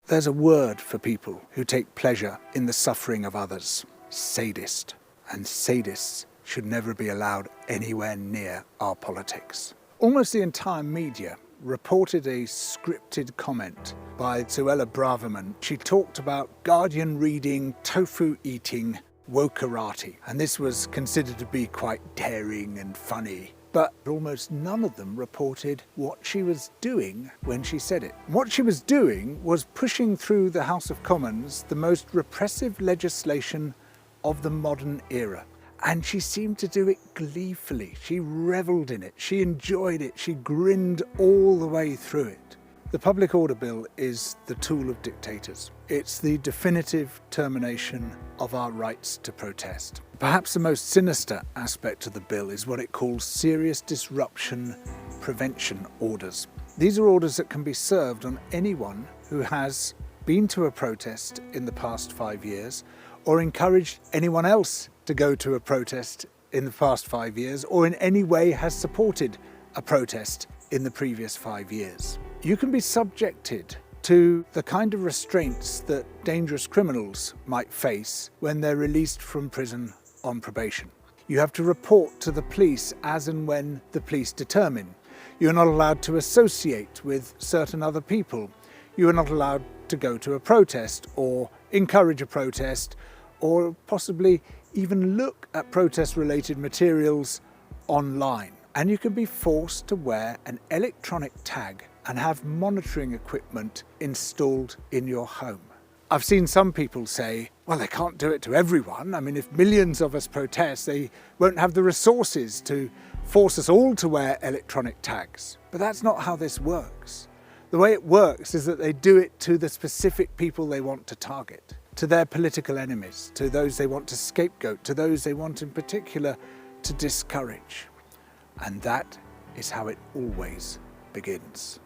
There's a word for people who take pleasure in the suffering of others: sadist. And sadists should never be allowed anywhere near our politics. Almost the entire media reported a scripted comment by Suella Braverman. She talked about Guardian reading, tofu eating, wokerati, and this was considered to be quite daring and funny. But almost none of them reported what she was doing when she said it. What she was doing was pushing through the House of Commons the most repressive legislation of the modern era. And she seemed to do it gleefully. She revelled in it. She enjoyed it. She grinned all the way through it. The Public Order Bill is the tool of dictators. It's the definitive termination of our rights to protest. Perhaps the most sinister aspect of the bill is what it calls serious disruption prevention orders. These are orders that can be served on anyone who has been to a protest in the past 5 years, or encouraged anyone else to go to a protest in the past 5 years, or in any way has supported a protest in the previous 5 years. You can be subjected to the kind of restraints that dangerous criminals might face when they're released from prison on probation. You have to report to the police as and when the police determine. You're not allowed to associate with certain other people. You are not allowed to go to a protest or encourage a protest or possibly even look at protest-related materials online. And you can be forced to wear an electronic tag and have monitoring equipment installed in your home. I've seen some people say, well, they can't do it to everyone. I mean, if millions of us protest, they won't have the resources to force us all to wear electronic tags. But that's not how this works. The way it works is that they do it to the specific people they want to target, to their political enemies, to those they want to scapegoat, to those they want in particular to discourage. And that is how it always begins.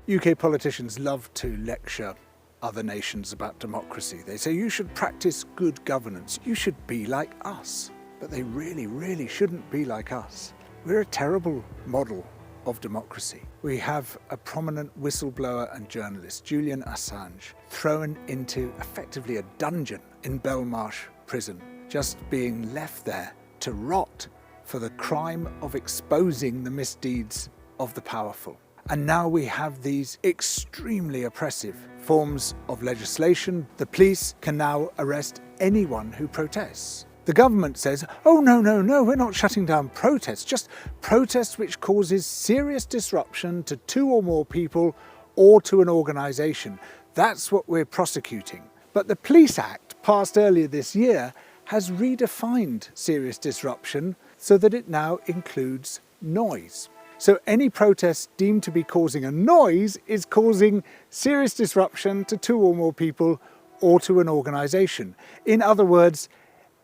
UK politicians love to lecture other nations about democracy. They say, you should practice good governance. You should be like us. But they really shouldn't be like us. We're a terrible model of democracy. We have a prominent whistleblower and journalist, Julian Assange, thrown into effectively a dungeon in Belmarsh prison, just being left there to rot for the crime of exposing the misdeeds of the powerful. And now we have these extremely oppressive forms of legislation. The police can now arrest anyone who protests. The government says, oh, no, we're not shutting down protests, just protests which causes serious disruption to 2 or more people or to an organisation. That's what we're prosecuting. But the Police Act, passed earlier this year, has redefined serious disruption so that it now includes noise. So any protest deemed to be causing a noise is causing serious disruption to 2 or more people or to an organisation. In other words,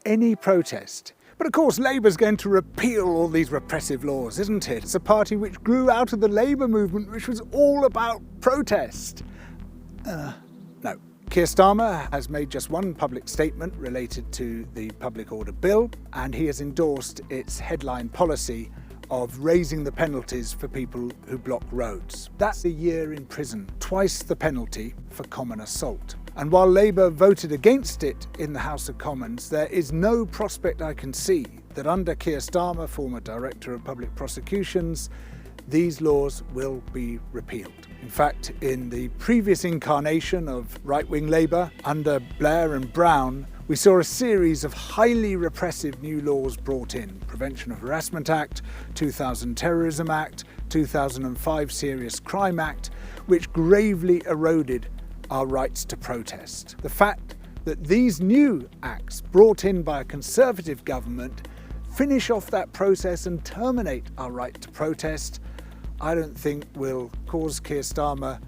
any protest. But of course, Labour's going to repeal all these repressive laws, isn't it? It's a party which grew out of the Labour movement, which was all about protest. No. Keir Starmer has made just one public statement related to the Public Order Bill, and he has endorsed its headline policy of raising the penalties for people who block roads. That's a year in prison, twice the penalty for common assault. And while Labour voted against it in the House of Commons, there is no prospect I can see that under Keir Starmer, former Director of Public Prosecutions, these laws will be repealed. In fact, in the previous incarnation of right-wing Labour, under Blair and Brown, we saw a series of highly repressive new laws brought in. Prevention of Harassment Act, 2000 Terrorism Act, 2005 Serious Crime Act, which gravely eroded our rights to protest. The fact that these new acts brought in by a Conservative government finish off that process and terminate our right to protest, I don't think will cause Keir Starmer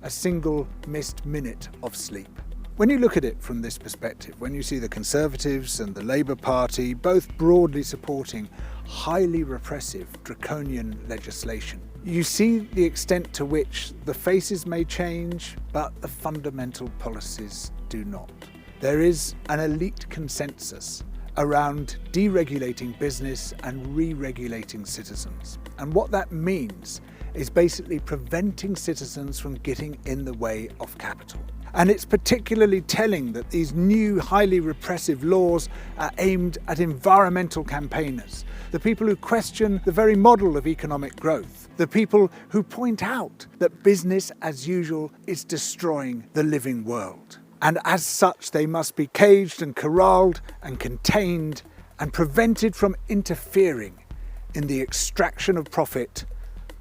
a single missed minute of sleep. When you look at it from this perspective, when you see the Conservatives and the Labour Party both broadly supporting highly repressive, draconian legislation, you see the extent to which the faces may change, but the fundamental policies do not. There is an elite consensus around deregulating business and re-regulating citizens. And what that means is basically preventing citizens from getting in the way of capital. And it's particularly telling that these new highly repressive laws are aimed at environmental campaigners, the people who question the very model of economic growth, the people who point out that business as usual is destroying the living world. And as such, they must be caged and corralled and contained and prevented from interfering in the extraction of profit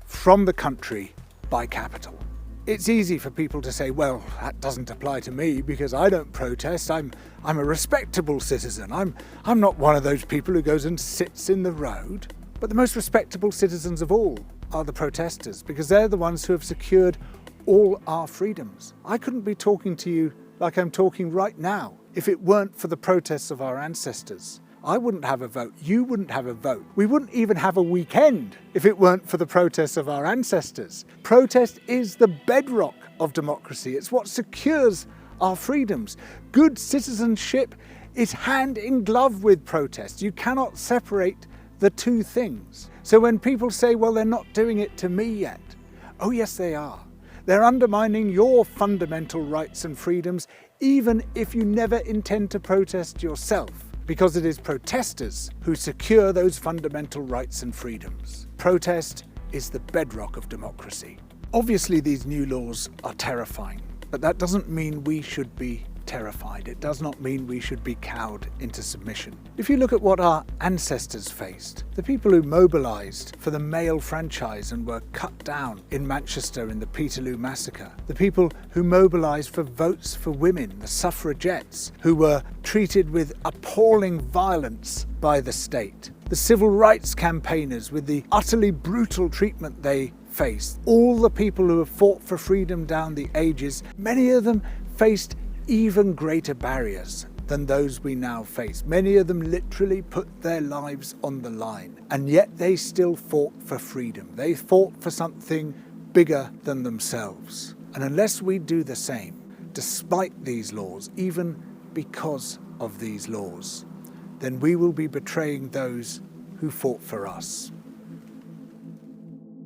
from the country by capital. It's easy for people to say, well, that doesn't apply to me because I don't protest. I'm a respectable citizen. I'm not one of those people who goes and sits in the road. But the most respectable citizens of all are the protesters, because they're the ones who have secured all our freedoms. I couldn't be talking to you like I'm talking right now if it weren't for the protests of our ancestors. I wouldn't have a vote. You wouldn't have a vote. We wouldn't even have a weekend if it weren't for the protests of our ancestors. Protest is the bedrock of democracy. It's what secures our freedoms. Good citizenship is hand in glove with protest. You cannot separate the two things. So when people say, well, they're not doing it to me yet. Oh, yes, they are. They're undermining your fundamental rights and freedoms, even if you never intend to protest yourself. Because it is protesters who secure those fundamental rights and freedoms. Protest is the bedrock of democracy. Obviously, these new laws are terrifying, but that doesn't mean we should be terrified. It does not mean we should be cowed into submission. If you look at what our ancestors faced, the people who mobilised for the male franchise and were cut down in Manchester in the Peterloo massacre, the people who mobilised for votes for women, the suffragettes, who were treated with appalling violence by the state, the civil rights campaigners with the utterly brutal treatment they faced, all the people who have fought for freedom down the ages, many of them faced even greater barriers than those we now face. Many of them literally put their lives on the line, and yet they still fought for freedom. They fought for something bigger than themselves. And unless we do the same, despite these laws, even because of these laws, then we will be betraying those who fought for us.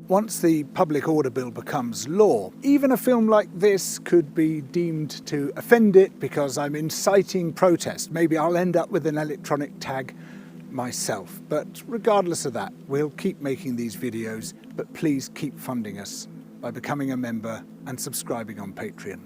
Once the Public Order Bill becomes law, even a film like this could be deemed to offend it because I'm inciting protest. Maybe I'll end up with an electronic tag myself. But regardless of that, we'll keep making these videos, but please keep funding us by becoming a member and subscribing on Patreon.